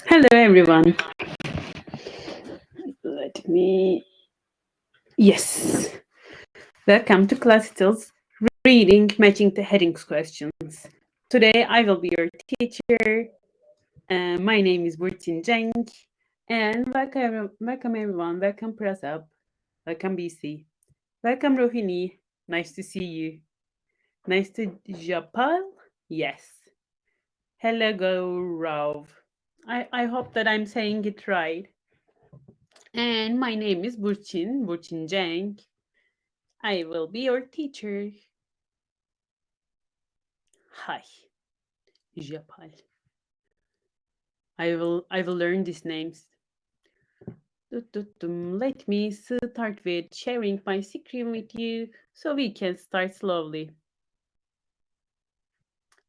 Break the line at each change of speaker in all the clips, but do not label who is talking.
Hello, everyone. Yes. Welcome to Clasital's Reading Matching the Headings questions. Today, I will be your teacher. My name is Burçin, and welcome everyone. Welcome Prasab. Welcome BC. Welcome Rohini. Nice to see you. Nice to Japal. Yes. Hello, Gaurav. I hope that I'm saying it right. And my name is Burçin Cenk. I will be your teacher. Hi, Japal. I will learn these names. Let me start with sharing my screen with you so we can start slowly.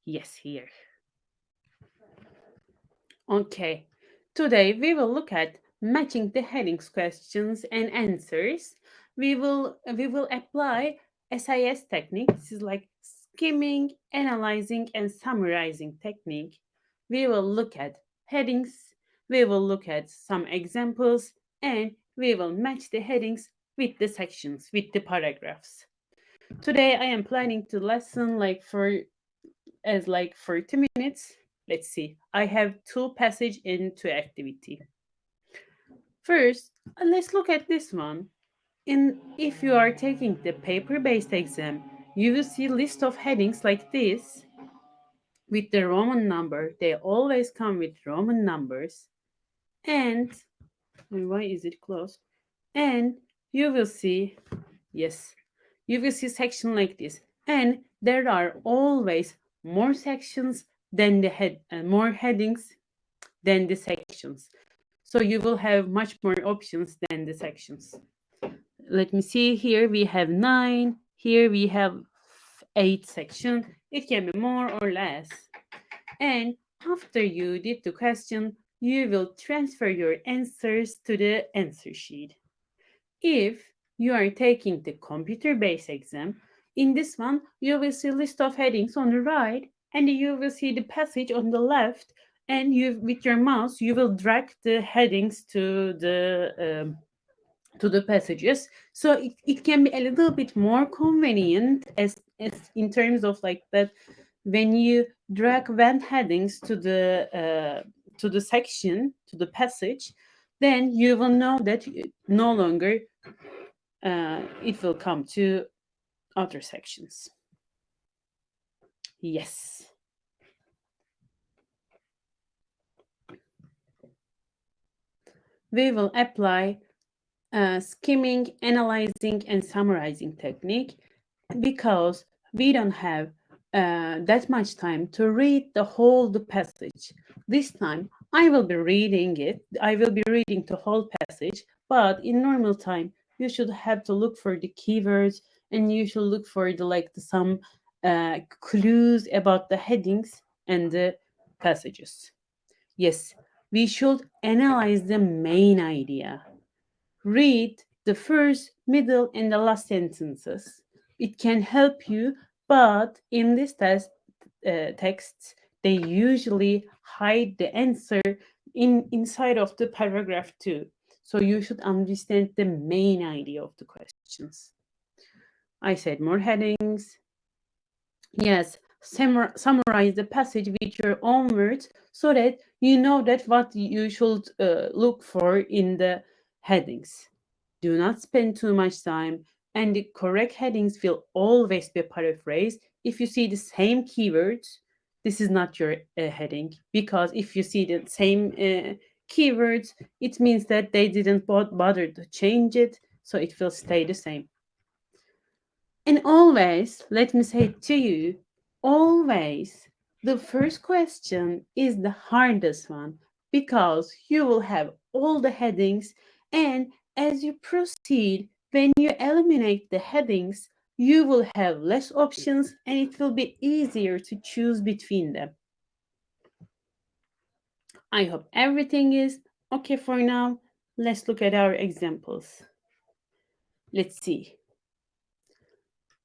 Yes, here. Okay. Today we will look at matching the headings questions and answers. We will apply SIS technique. This is like skimming, analyzing, and summarizing technique. We will look at headings. We will look at some examples, and we will match the headings with the sections, with the paragraphs. Today I am planning to lesson like 30 minutes. Let's see. I have two passage and two activity. First, let's look at this one. If you are taking the paper-based exam, you will see list of headings like this with the Roman number. They always come with Roman numbers. And why is it closed? And you will see, yes, you will see section like this. And there are always more sections than the more headings than the sections. So you will have much more options than the sections. Let me see. Here we have 9. Here we have 8 sections. It can be more or less. And after you did the question, you will transfer your answers to the answer sheet. If you are taking the computer-based exam, in this one, you will see list of headings on the right, and you will see the passage on the left, and you, with your mouse, you will drag the headings to the passages. So it can be a little bit more convenient as in terms of like that when you drag one headings to the section, to the passage, then you will know that no longer it will come to other sections. Yes. We will apply skimming, analyzing, and summarizing technique because we don't have that much time to read the passage. This time I will be reading it. I will be reading the whole passage, but in normal time you should have to look for the keywords and you should look for some clues about the headings and the passages. Yes, we should analyze the main idea. Read the first, middle, and the last sentences. It can help you, but in this texts, they usually hide the answer inside of the paragraph too. So you should understand the main idea of the questions. I said more headings. Yes, summarize the passage with your own words so that you know that what you should look for in the headings. Do not spend too much time, and the correct headings will always be paraphrased. If you see the same keywords, this is not your heading, because if you see the same keywords, it means that they didn't bother to change it, so it will stay the same. And always, let me say to you, always, the first question is the hardest one because you will have all the headings, and as you proceed, when you eliminate the headings, you will have less options and it will be easier to choose between them. I hope everything is okay for now. Let's look at our examples. Let's see.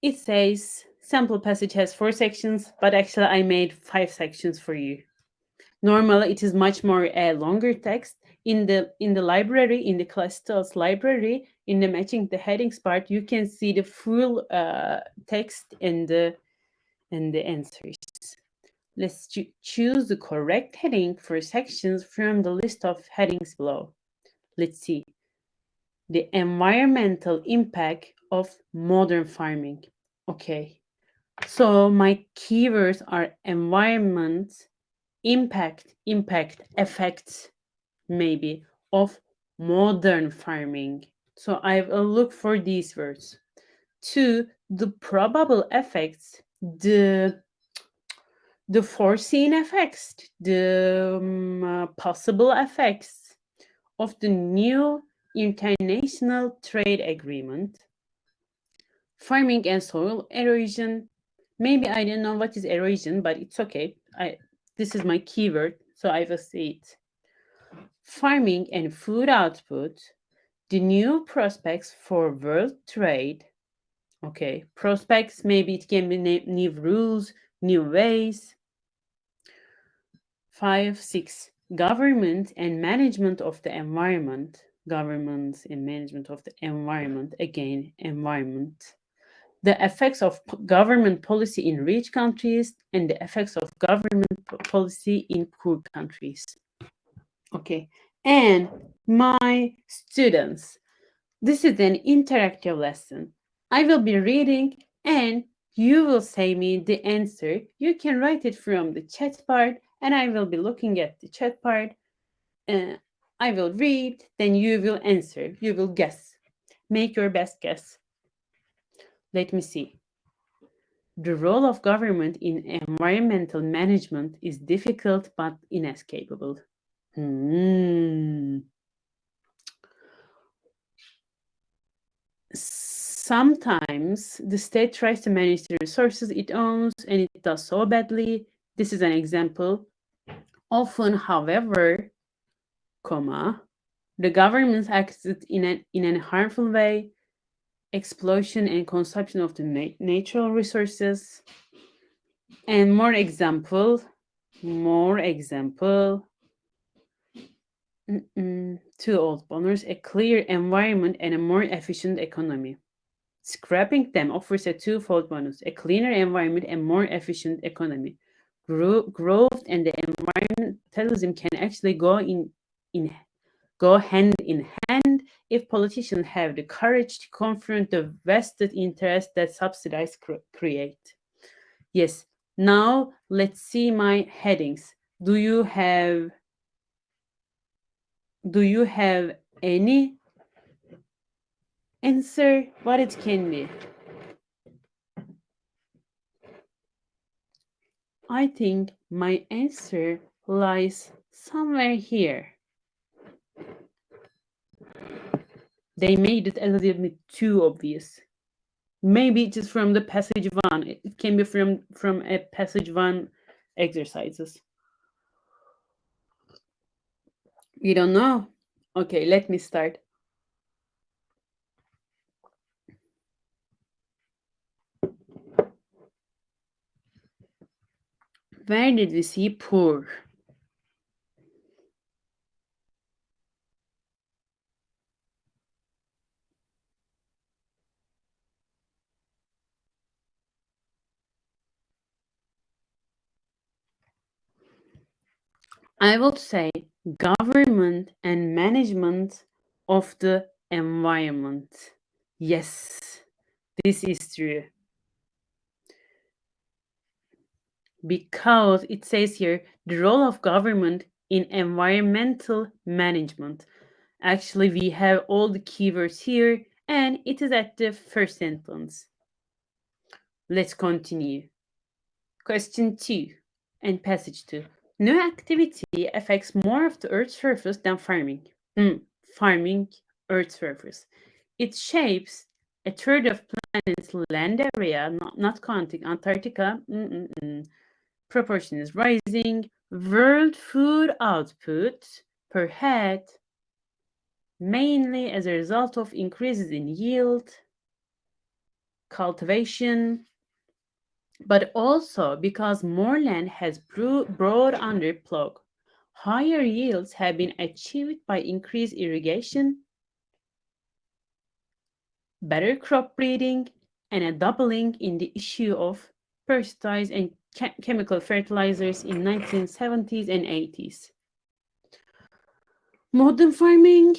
It says Sample passage has 4 sections, but actually I made 5 sections for you. Normally, it is much more longer text. In the library, in the Clasital's library, in the matching the headings part, you can see the full text and the answers. Let's choose the correct heading for sections from the list of headings below. Let's see. The environmental impact of modern farming. Okay. So my keywords are environment, impact, effects, maybe, of modern farming. So I will look for these words. 2, the probable effects, the foreseen effects, the possible effects of the new international trade agreement, farming and soil erosion. Maybe I don't know what is erosion, but it's okay. This is my keyword, so I will say it. Farming and food output, the new prospects for world trade. Okay, prospects, maybe it can be new rules, new ways. 5, 6, government and management of the environment. Government and management of the environment. Again, environment. The effects of government policy in rich countries and the effects of government policy in poor countries. Okay, and my students, this is an interactive lesson. I will be reading and you will say me the answer. You can write it from the chat part and I will be looking at the chat part. I will read, then you will answer. You will guess. Make your best guess. Let me see. The role of government in environmental management is difficult but inescapable. Sometimes the state tries to manage the resources it owns and it does so badly. This is an example. Often, however, the government acts in a harmful way, exploitation and consumption of the natural resources. And more example. Two old boners, a clear environment and a more efficient economy. Scrapping them offers a twofold bonus: a cleaner environment and more efficient economy. Growth and the environmentalism can actually go hand in hand if politicians have the courage to confront the vested interests that subsidize create. Yes. Now let's see my headings. Do you have any answer what it can be? I think my answer lies somewhere here. They made it a little bit too obvious. Maybe it is from the passage 1. It can be from a passage 1 exercises. We don't know. Okay, let me start. Where did we see poor? I would say government and management of the environment. Yes, this is true. Because it says here the role of government in environmental management. Actually, we have all the keywords here, and it is at the first sentence. Let's continue. Question 2 and passage 2. No activity affects more of the Earth's surface than farming. Farming, Earth's surface. It shapes a third of planet's land area, not counting Antarctica. Proportion is rising. World food output per head, mainly as a result of increases in yield, cultivation, but also because more land has brought under plough. Higher yields have been achieved by increased irrigation, better crop breeding, and a doubling in the issue of pesticides and chemical fertilizers in 1970s and 80s. Modern farming,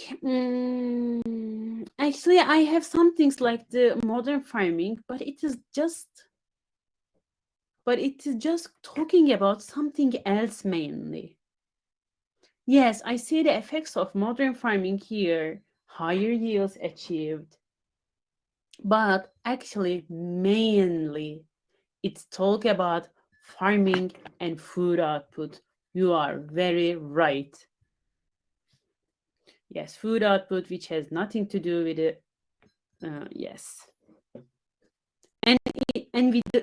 actually, I have some things like the modern farming, but it is just talking about something else mainly. Yes, I see the effects of modern farming here, higher yields achieved, but actually, mainly, it's talk about farming and food output. You are very right. Yes, food output, which has nothing to do with it. Yes, and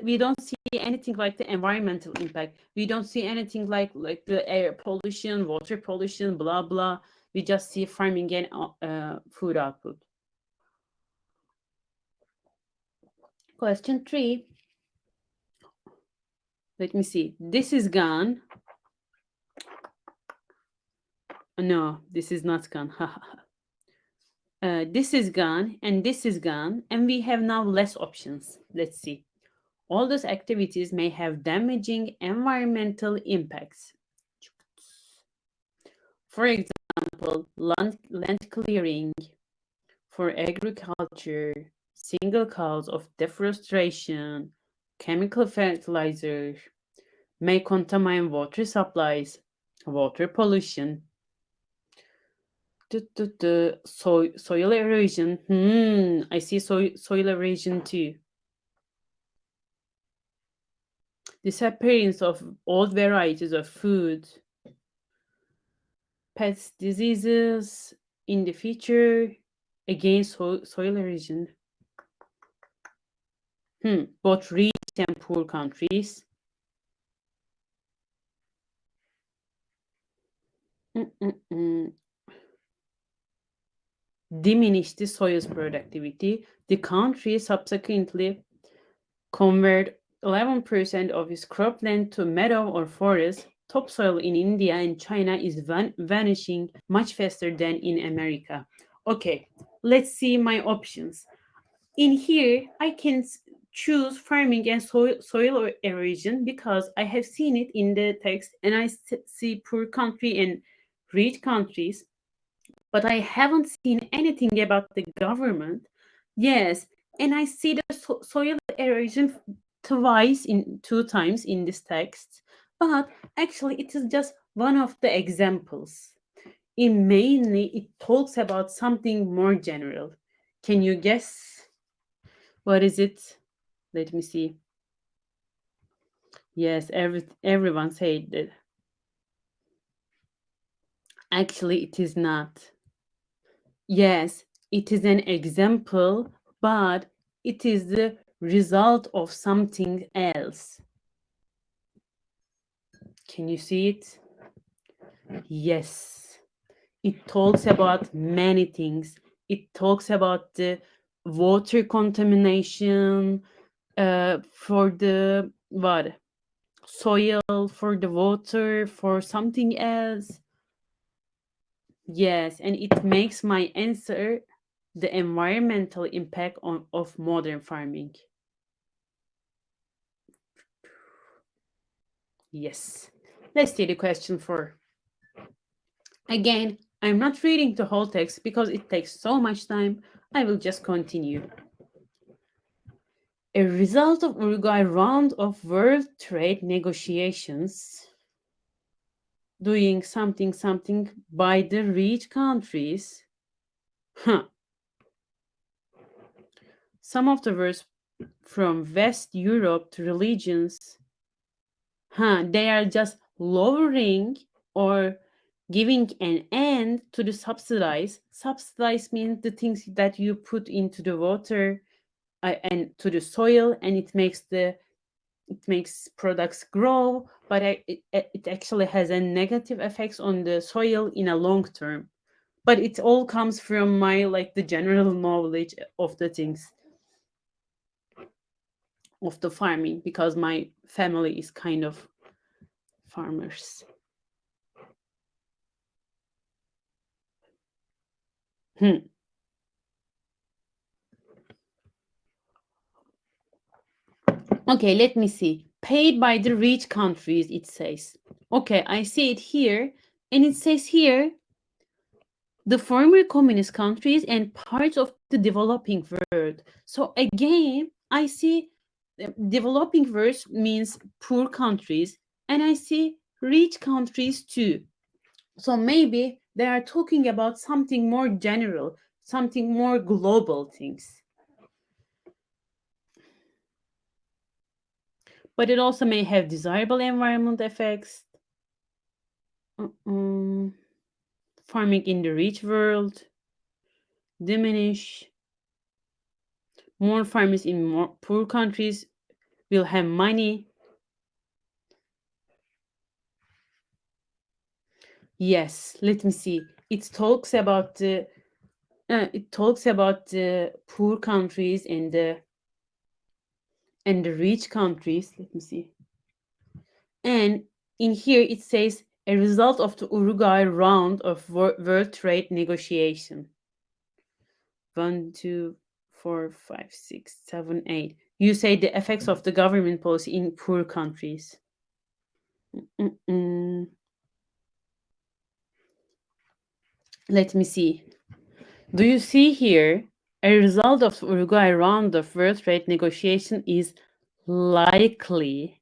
we don't see anything like the environmental impact. We don't see anything like the air pollution, water pollution, blah blah. We just see farming and food output. Question 3. Let me see. This is gone. No, this is not gone. This is gone, and this is gone, and we have now less options. Let's see. All those activities may have damaging environmental impacts. For example, land clearing for agriculture, single cause of deforestation, chemical fertilizers may contaminate water supplies, water pollution, soil erosion. I see soil erosion too. Disappearance of old varieties of food, pest diseases in the future, against soil erosion. Both rich and poor countries. Diminish the soil's productivity. The country subsequently convert 11% of its cropland to meadow or forest. Topsoil in India and China is vanishing much faster than in America. Okay, let's see my options. In here, I can choose farming and soil erosion because I have seen it in the text and I see poor country and rich countries, but I haven't seen anything about the government. Yes, and I see the soil erosion twice in 2 times in this text, but actually it is just one of the examples. In mainly it talks about something more general. Can you guess what is it? Let me see. Yes, everyone said that. Actually, it is not. Yes, it is an example, but it is the result of something else. Can you see it? Yes. It talks about many things. It talks about the water contamination, for the what? Soil, for the water, for something else. Yes, and it makes my answer the environmental impact of modern farming. Yes. Let's see the question 4. Again, I'm not reading the whole text because it takes so much time. I will just continue. A result of Uruguay round of world trade negotiations, doing something by the rich countries. Huh. Some of the words from West Europe to religions, they are just lowering or giving an end to the subsidize. Subsidize means the things that you put into the water and to the soil, and it makes products grow, but it actually has a negative effects on the soil in a long term. But it all comes from my like the general knowledge of the things. of the farming because my family is kind of farmers. Hmm. Okay, let me see. Paid by the rich countries, it says. Okay, I see it here, and it says here the former communist countries and parts of the developing world. So again, I see developing world means poor countries, and I see rich countries too. So maybe they are talking about something more general, something more global things. But it also may have desirable environment effects. Mm, farming in the rich world diminish. More farmers in more poor countries will have money. Yes, let me see. It talks about the poor countries and the rich countries. Let me see. And in here it says a result of the Uruguay round of world trade negotiation. 1, 2, 4, 5, 6, 7, 8. You say the effects of the government policy in poor countries. Mm-mm. Let me see. Do you see here? A result of Uruguay round of world trade negotiation is likely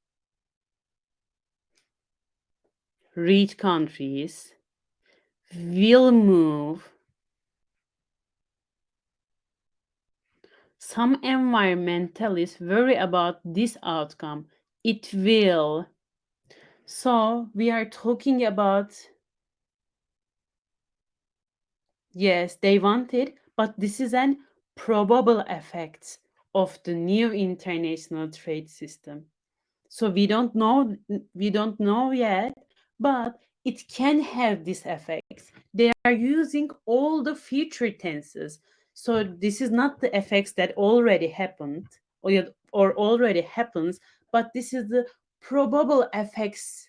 rich countries will move some environmentalists worry about this outcome. It will. So we are talking about, yes, they want it, but this is an probable effect of the new international trade system. So we don't know yet, but it can have this effects. They are using all the future tenses. So this is not the effects that already happened or already happens, but this is the probable effects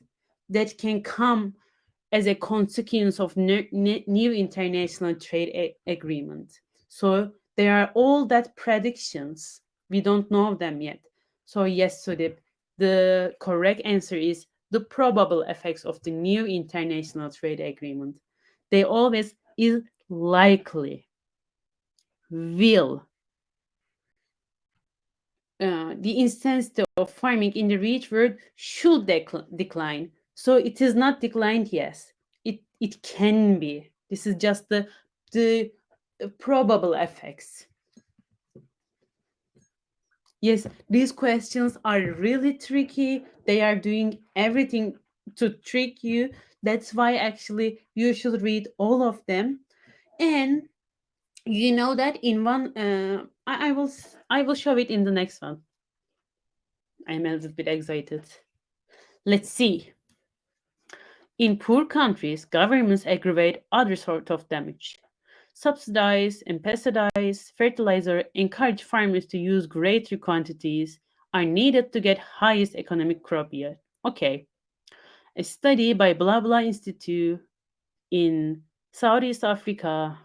that can come as a consequence of new international trade agreement. So there are all that predictions. We don't know them yet. So yes, Sudip, the correct answer is the probable effects of the new international trade agreement. They always is likely, will. The intensity of farming in the rich world should decline. So it is not declined, yes. It can be. This is just the probable effects. Yes, these questions are really tricky. They are doing everything to trick you. That's why actually you should read all of them. And you know that in one, I will show it in the next one. I'm a little bit excited. Let's see. In poor countries, governments aggravate other sort of damage. Subsidize and pesticides, fertilizer, encourage farmers to use greater quantities are needed to get highest economic crop yield. Okay, a study by blah blah institute in Southeast Africa,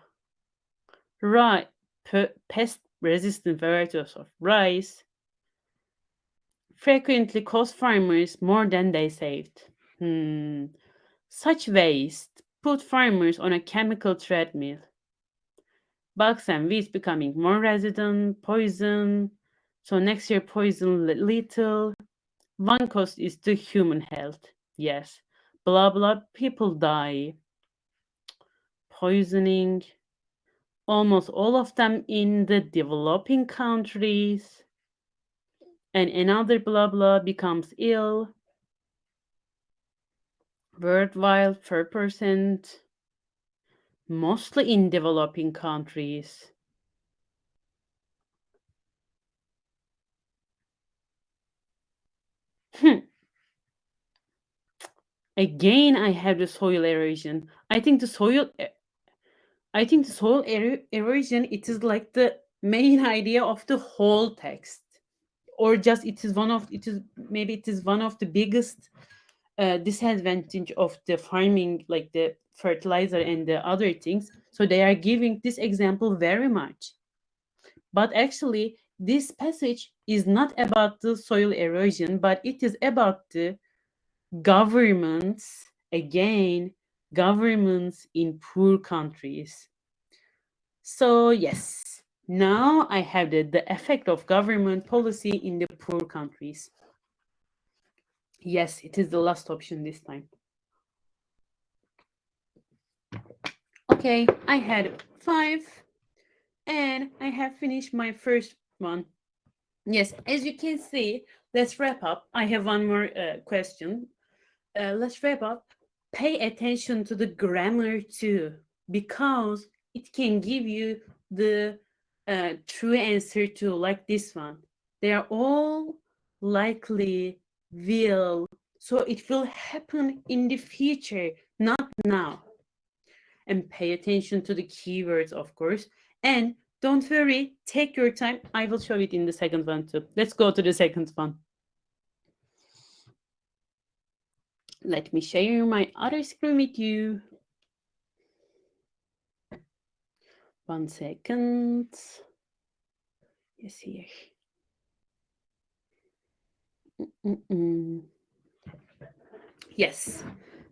pest-resistant varieties of rice frequently cost farmers more than they saved. Such waste put farmers on a chemical treadmill. Bugs and weeds becoming more resident, poison. So next year, poison little. One cost is to human health. Yes. Blah blah. People die. Poisoning. Almost all of them in the developing countries. And another blah blah becomes ill. Worldwide 4%. Mostly in developing countries. Hmm. Again, I have the soil erosion. I think the soil erosion, it is like the main idea of the whole text. or just maybe it is one of the biggest disadvantage of the farming, like the fertilizer and the other things. So they are giving this example very much. But actually, this passage is not about the soil erosion, but it is about the governments, again, governments in poor countries. So, yes, now I have the effect of government policy in the poor countries. Yes, it is the last option this time. Okay, I had 5 and I have finished my first one. Yes, as you can see, let's wrap up. I have one more question. Let's wrap up. Pay attention to the grammar too, because it can give you the true answer to, like this one. They are all likely, will, so it will happen in the future, not now. And pay attention to the keywords, of course. And don't worry, take your time. I will show it in the second one too. Let's go to the second one. Let me share my other screen with you. 1 second. Yes, here. Yes.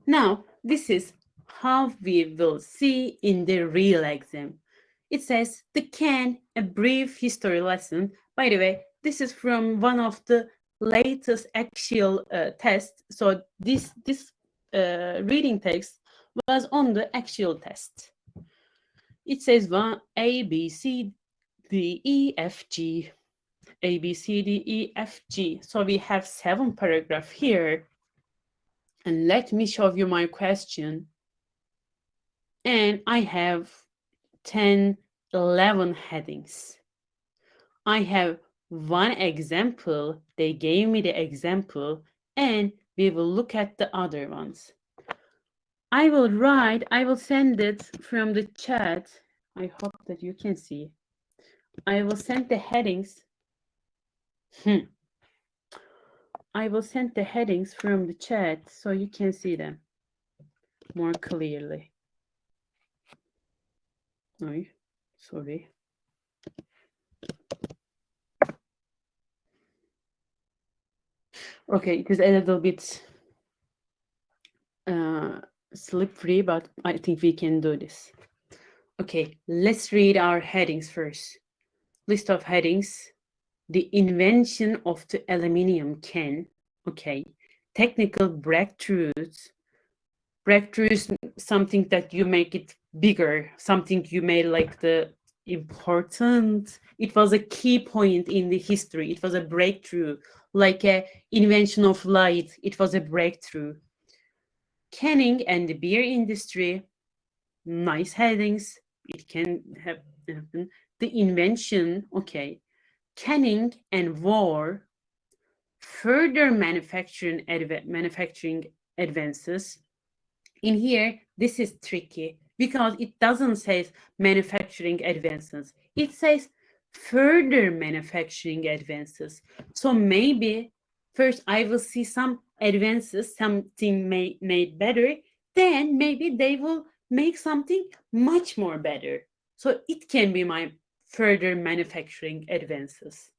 Now, this is how we will see in the real exam. It says the can, a brief history lesson. By the way, this is from one of the latest actual tests. So this reading text was on the actual test. It says one A, B, C, D, E, F, G. A, B, C, D, E, F, G. So we have 7 paragraphs here. And let me show you my question. And I have 10, 11 headings. I have one example. They gave me the example, and we will look at the other ones. I will send it from the chat. I hope that you can see. I will send the headings. I will send the headings from the chat so you can see them more clearly. Oh, sorry. Okay, it is a little bit slippery, but I think we can do this. Okay, let's read our headings first. List of headings. The invention of the aluminum can. Okay. Technical breakthroughs. Breakthroughs, something that you make it bigger, something you made like the important. It was a key point in the history. It was a breakthrough, like a invention of light. It was a breakthrough. Canning and the beer industry, nice headings. It can happen. The invention, okay. Canning and war, further manufacturing advances. In here, this is tricky because it doesn't say manufacturing advances. It says further manufacturing advances. So maybe first I will see some advances, something made better, then maybe they will make something much more better. So it can be my further manufacturing advances.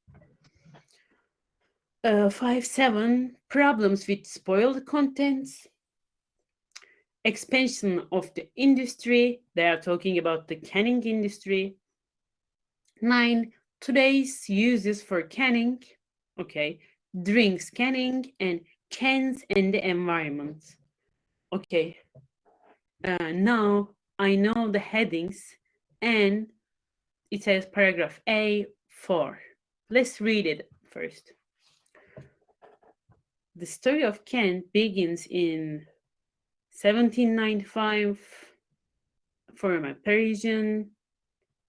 5.7, problems with spoiled contents. Expansion of the industry. They are talking about the canning industry. 9, today's uses for canning. Okay, drinks canning and cans and the environment. Okay, now I know the headings and it says paragraph A4. Let's read it first. The story of can begins in 1795 from a Parisian.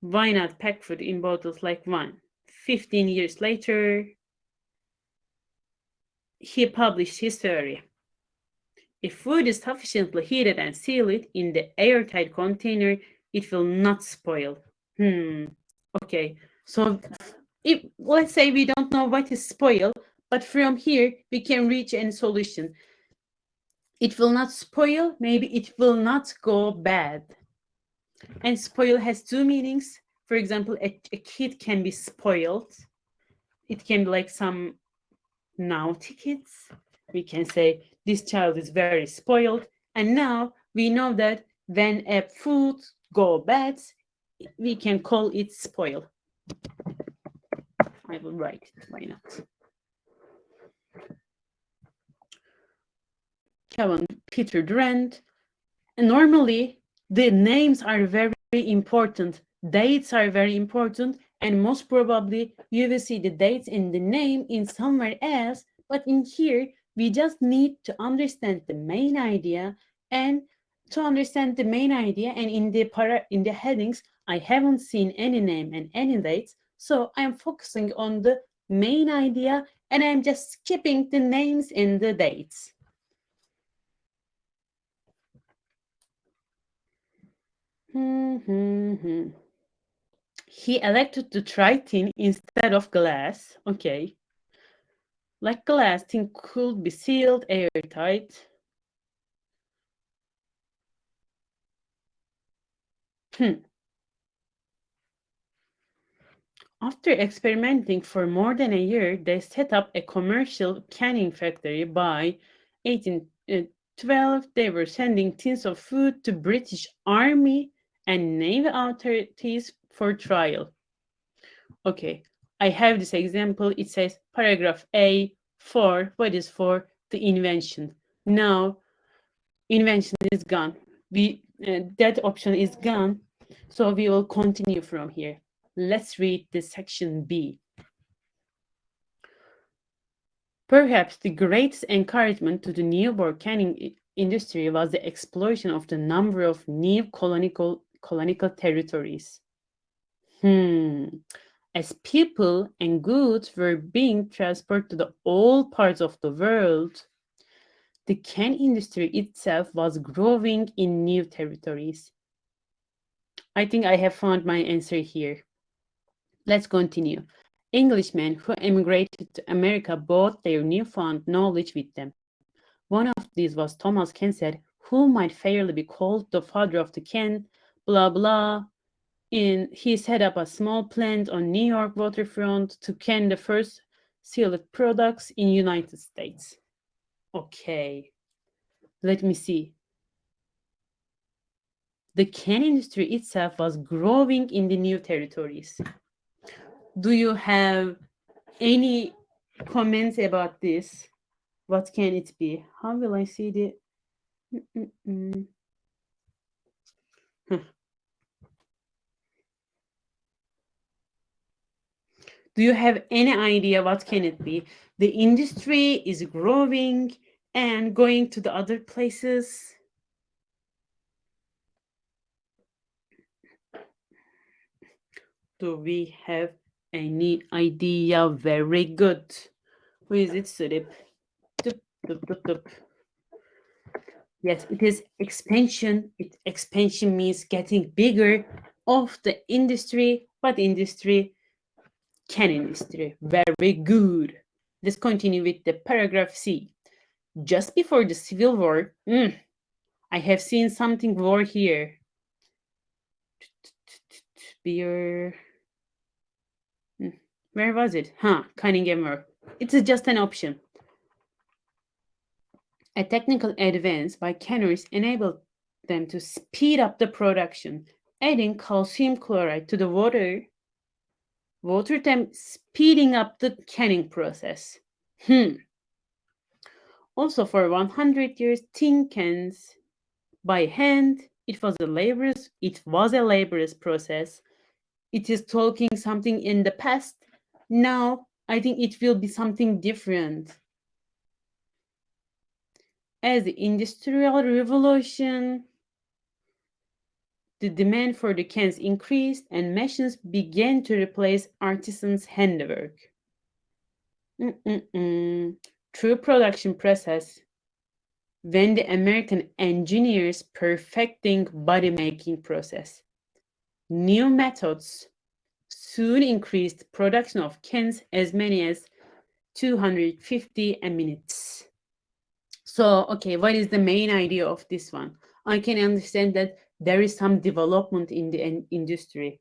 Why not pack food in bottles like wine? 15 years later, he published his theory. If food is sufficiently heated and sealed in the airtight container, it will not spoil. Okay, so if let's say we don't know what is spoil, but from here we can reach a solution. It will not spoil, maybe it will not go bad. And spoil has two meanings. For example, a kid can be spoiled. It can be like some naughty kids. We can say this child is very spoiled. And now we know that when a food go bad, we can call it spoil. I will write it, why not? Kevin, Peter Durant. And normally the names are very important. Dates are very important. And most probably you will see the dates in the name in somewhere else. But in here, we just need to understand the main idea. And to understand the main idea, and in the headings, I haven't seen any name and any dates. So I'm focusing on the main idea, and I'm just skipping the names and the dates. He elected to try tin instead of glass. Okay. Like glass, tin could be sealed airtight. After experimenting for more than a year, they set up a commercial canning factory. By 1812. They were sending tins of food to British Army and Navy authorities for trial. Okay, I have this example. It says paragraph A for what is for the invention. Now invention is gone. That option is gone. So we will continue from here. Let's read the section B. Perhaps the greatest encouragement to the newborn canning industry was the explosion of the number of new colonial territories. As people and goods were being transported to all parts of the world, the can industry itself was growing in new territories. I think I have found my answer here. Let's continue. Englishmen who emigrated to America brought their newfound knowledge with them. One of these was Thomas Kensett, who might fairly be called the father of the can, blah blah. He set up a small plant on New York waterfront to can the first sealed products in United States. Okay, let me see. The can industry itself was growing in the new territories. Do you have any comments about this? What can it be? How will I see the... Do you have any idea what can it be? The industry is growing and going to the other places. Do we have any idea? Very good. Who is it, Surip? Yes, it is expansion. Expansion means getting bigger of the industry. What industry? Can industry. Very good. Let's continue with the paragraph C. Just before the Civil War, I have seen something war here. Beer. Where was it? Cunningham War. It's just an option. A technical advance by canners enabled them to speed up the production, adding calcium chloride to the water them speeding up the canning process. Also, for 100 years, tin cans by hand. It was a laborious process. It is talking something in the past. Now, I think it will be something different. As the Industrial Revolution, the demand for the cans increased and machines began to replace artisans' handiwork. Through production process, when the American engineers perfecting body making process, new methods soon increased production of cans as many as 250 a minute. So, okay, what is the main idea of this one? I can understand that there is some development in the industry.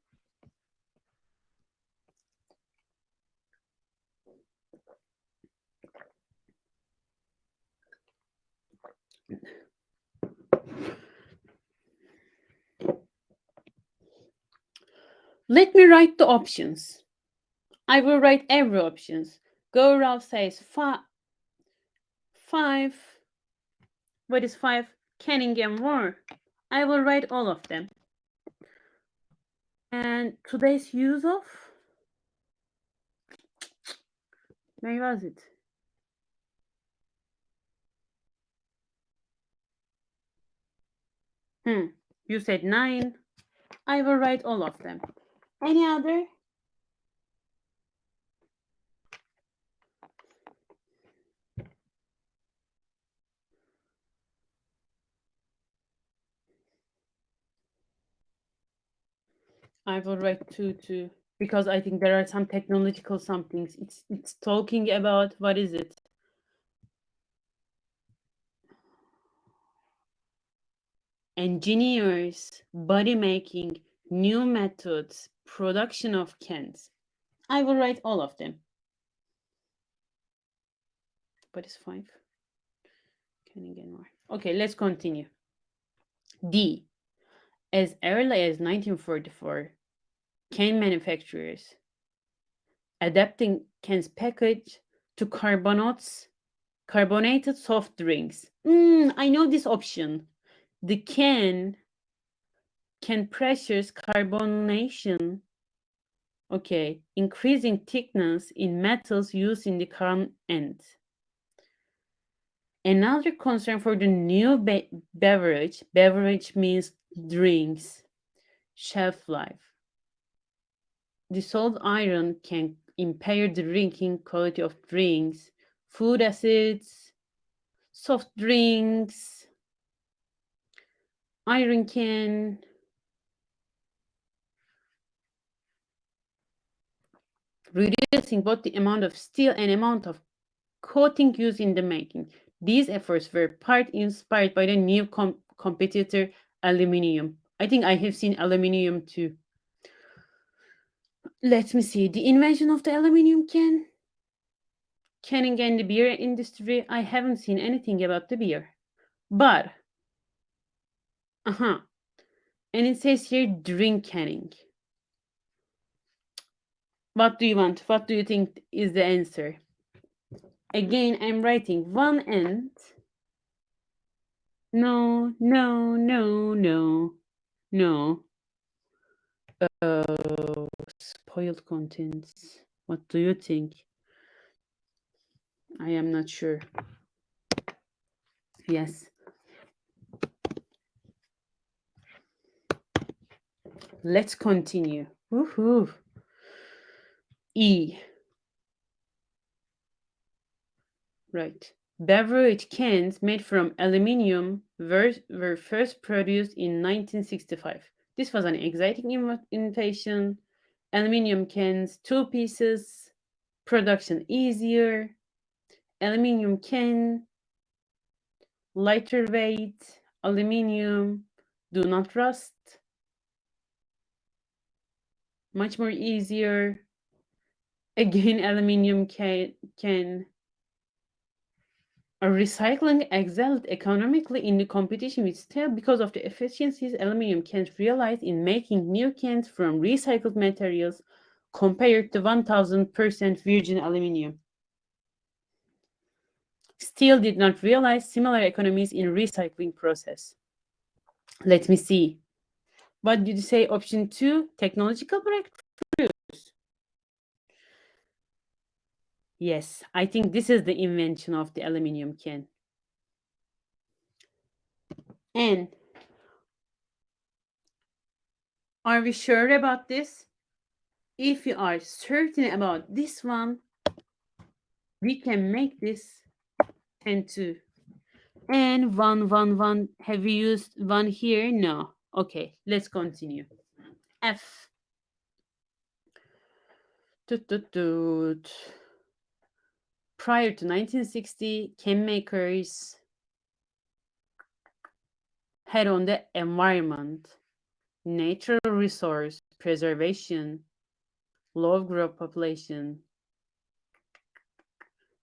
Let me write the options. I will write every options. Gaurav says five. What is five? Canning and more. I will write all of them. And today's use of? Where was it? You said 9. I will write all of them. Any other? I will write 2 too, because I think there are some technological somethings. It's talking about, what is it? Engineers, body making, new methods, production of cans. I will write all of them. What is 5? Canning and more. Okay, let's continue. D. As early as 1944, can manufacturers adapting cans package to carbonated soft drinks. I know this option. The can pressures carbonation. Okay, increasing thickness in metals used in the can end. Another concern for the new beverage means drinks, shelf life. Dissolved iron can impair the drinking quality of drinks, food acids, soft drinks, iron can. Reducing both the amount of steel and amount of coating used in the making. These efforts were part inspired by the new competitor aluminium. I think I have seen aluminium too. Let me see. The invention of the aluminium canning and the beer industry. I haven't seen anything about the beer. But, and it says here drink canning. What do you want? What do you think is the answer? Again, I'm writing one and. No, no, no, no, no. Spoiled contents. What do you think? I am not sure. Yes. Let's continue. Woohoo. E. Right. Beverage cans made from aluminium were first produced in 1965. This was an exciting innovation. Aluminium cans, 2 pieces, production easier. Aluminium can, lighter weight, aluminium, do not rust, much more easier. Again, aluminium can. Recycling excelled economically in the competition with steel because of the efficiencies aluminum cans realized in making new cans from recycled materials compared to 1000% virgin aluminum. Steel did not realize similar economies in recycling process. Let me see. What did you say? Option 2, technological breakthroughs. Yes, I think this is the invention of the aluminum can. And are we sure about this? If you are certain about this one, we can make this 10 2. And 1 1 1. Have we used 1 here? No. Okay, let's continue. F. Prior to 1960, can makers had on the environment, natural resource preservation, low growth population,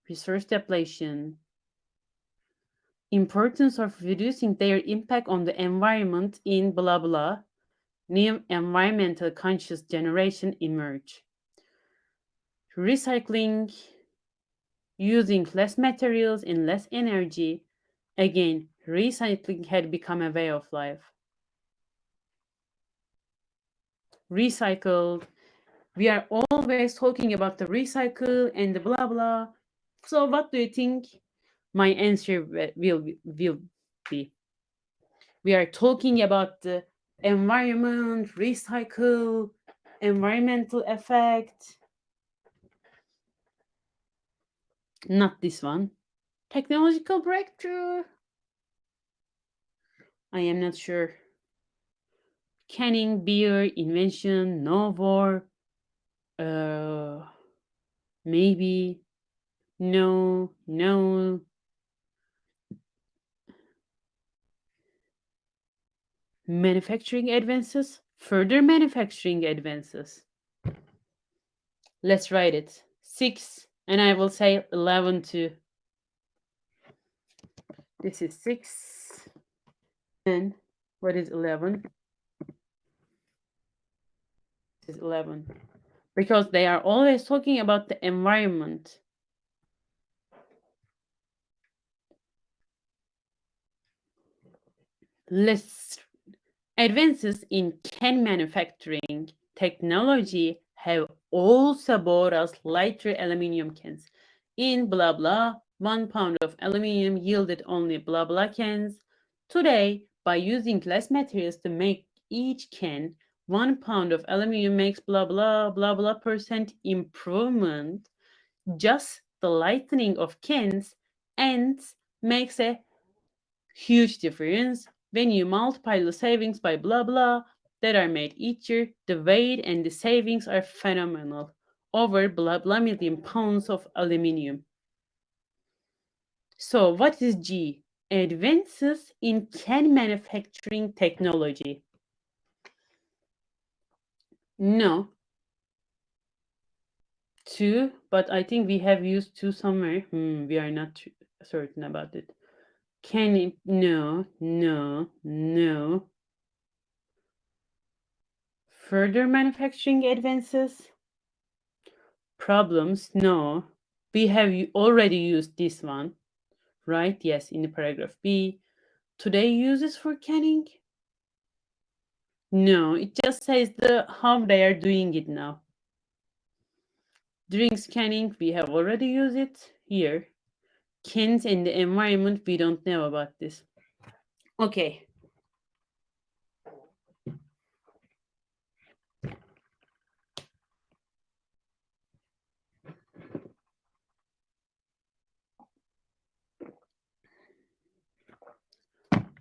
resource depletion, importance of reducing their impact on the environment in blah blah, new environmental conscious generation emerge. Recycling, using less materials and less energy. Again, recycling had become a way of life. Recycled. We are always talking about the recycle and the blah blah. So what do you think my answer will be? We are talking about the environment, recycle, environmental effect. Not this one. Technological breakthrough. I am not sure. Canning, beer, invention, no war. Maybe. No, no. Manufacturing advances, further manufacturing advances. Let's write it. 6, and I will say 11 too. This is 6. And what is 11? This is 11. Because they are always talking about the environment. Let's advances in can manufacturing technology have also brought us lighter aluminum cans. In blah blah, 1 pound of aluminum yielded only blah blah cans. Today, by using less materials to make each can, 1 pound of aluminum makes blah blah blah blah percent improvement. Just the lightening of cans and makes a huge difference. When you multiply the savings by blah blah that are made each year, the weight and the savings are phenomenal. Over blah blah million pounds of aluminium. So, what is G? Advances in can manufacturing technology. No. 2, but I think we have used 2 somewhere. We are not certain about it. Can it? No, no, no. Further manufacturing advances? Problems? No. We have already used this one, right? Yes, in the paragraph B. Today uses for canning? No, it just says how they are doing it now. During scanning, we have already used it here. Cans and the environment, we don't know about this. Okay.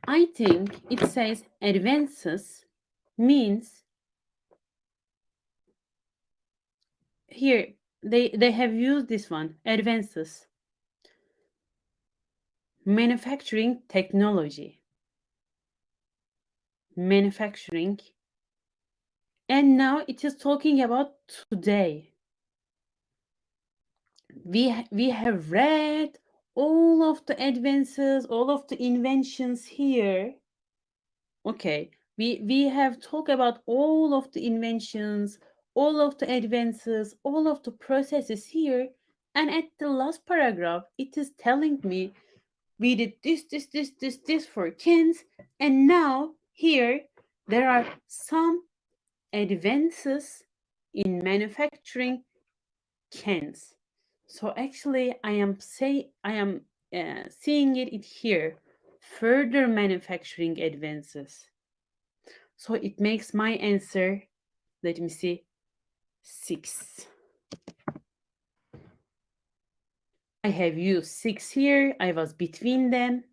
I think it says advances means here they have used this one, advances. Manufacturing technology. Manufacturing. And now it is talking about today. We have read all of the advances, all of the inventions here. Okay, we have talked about all of the inventions, all of the advances, all of the processes here. And at the last paragraph, it is telling me we did this for cans. And now here there are some advances in manufacturing cans. So actually, I am seeing it here. Further manufacturing advances. So it makes my answer. Let me see. 6. I have used 6 here. I was between them.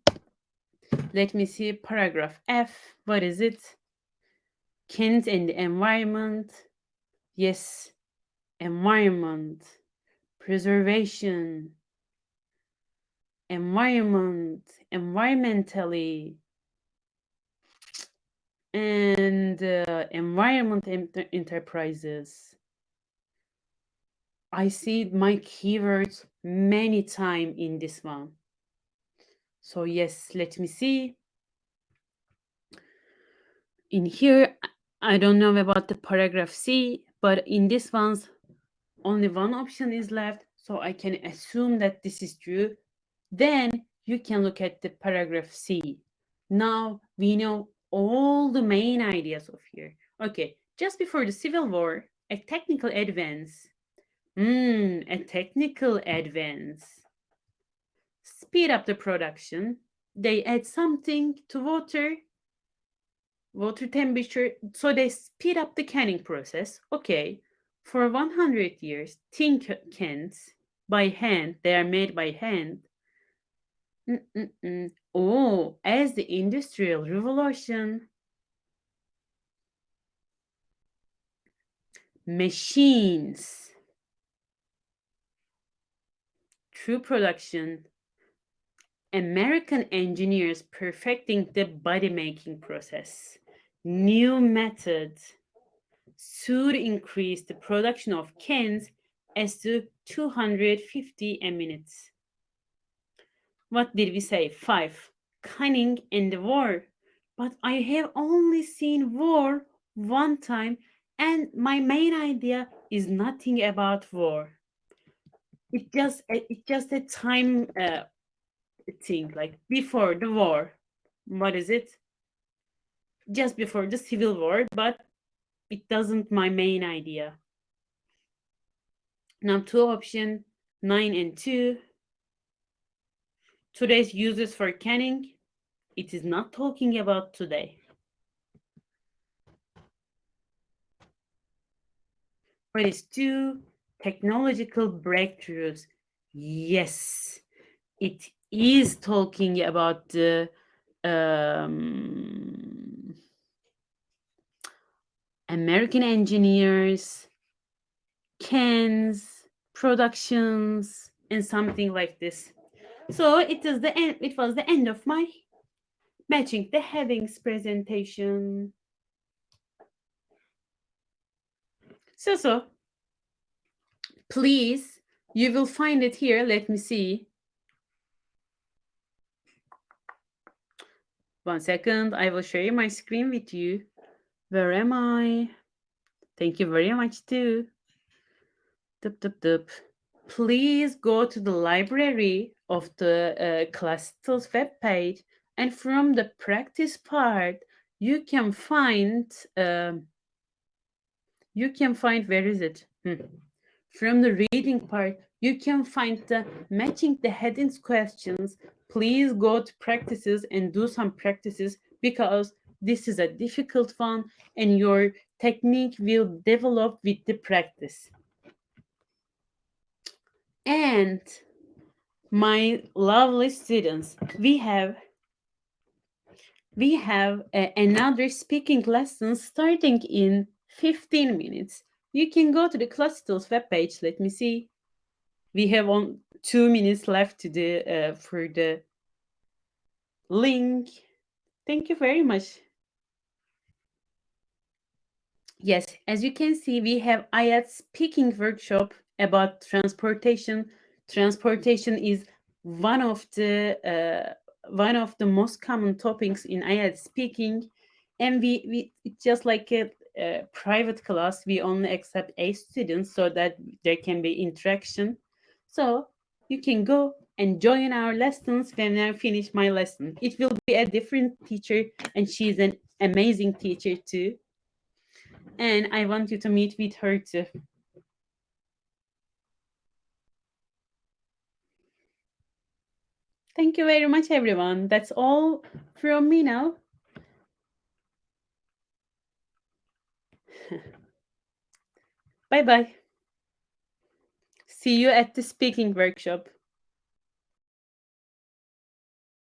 Let me see paragraph F. What is it? Cans and the environment. Yes, environment, preservation, environmentally, and environment enterprises. I see my keywords many times in this one. So yes, let me see. In here, I don't know about the paragraph C, but in this one's only one option is left, so I can assume that this is true. Then you can look at the paragraph C. Now we know all the main ideas of here. Okay, just before the Civil War, a technical advance. A technical advance. Speed up the production. They add something to water temperature, so they speed up the canning process. Okay, for 100 years, tin cans by hand, they are made by hand. Oh, as the Industrial Revolution, machines, through production, American engineers perfecting the body making process, new methods should increase the production of cans as to 250 a minute. What did we say? 5. Cunning and the war. But I have only seen war one time, and my main idea is nothing about war. It's just a time thing, like before the war. What is it? Just before the Civil War, but it doesn't my main idea. Now two option 9 and 2. Today's uses for canning. It is not talking about today. What is 2? Technological breakthroughs. Yes, it is talking about the American engineers, cans, productions, and something like this. So it is the end. It was the end of my matching the headings presentation. So please, you will find it here. Let me see. 1 second. I will share my screen with you. Where am I? Thank you very much too. Please go to the library of the Clasital's webpage, and from the practice part, you can find where is it? From the reading part, you can find the matching the headings questions. Please go to practices and do some practices, because this is a difficult one and your technique will develop with the practice. And my lovely students, we have another speaking lesson starting in 15 minutes. You can go to the Clasital's webpage. Let me see. We have 2 minutes left to the for the link. Thank you very much. Yes, as you can see, we have IELTS speaking workshop about transportation. Transportation is one of the most common topics in IELTS speaking, and we it's just like a private class. We only accept 8 students so that there can be interaction. So you can go and join our lessons when I finish my lesson. It will be a different teacher, and she's an amazing teacher too. And I want you to meet with her too. Thank you very much, everyone. That's all from me now. Bye bye. See you at the speaking workshop.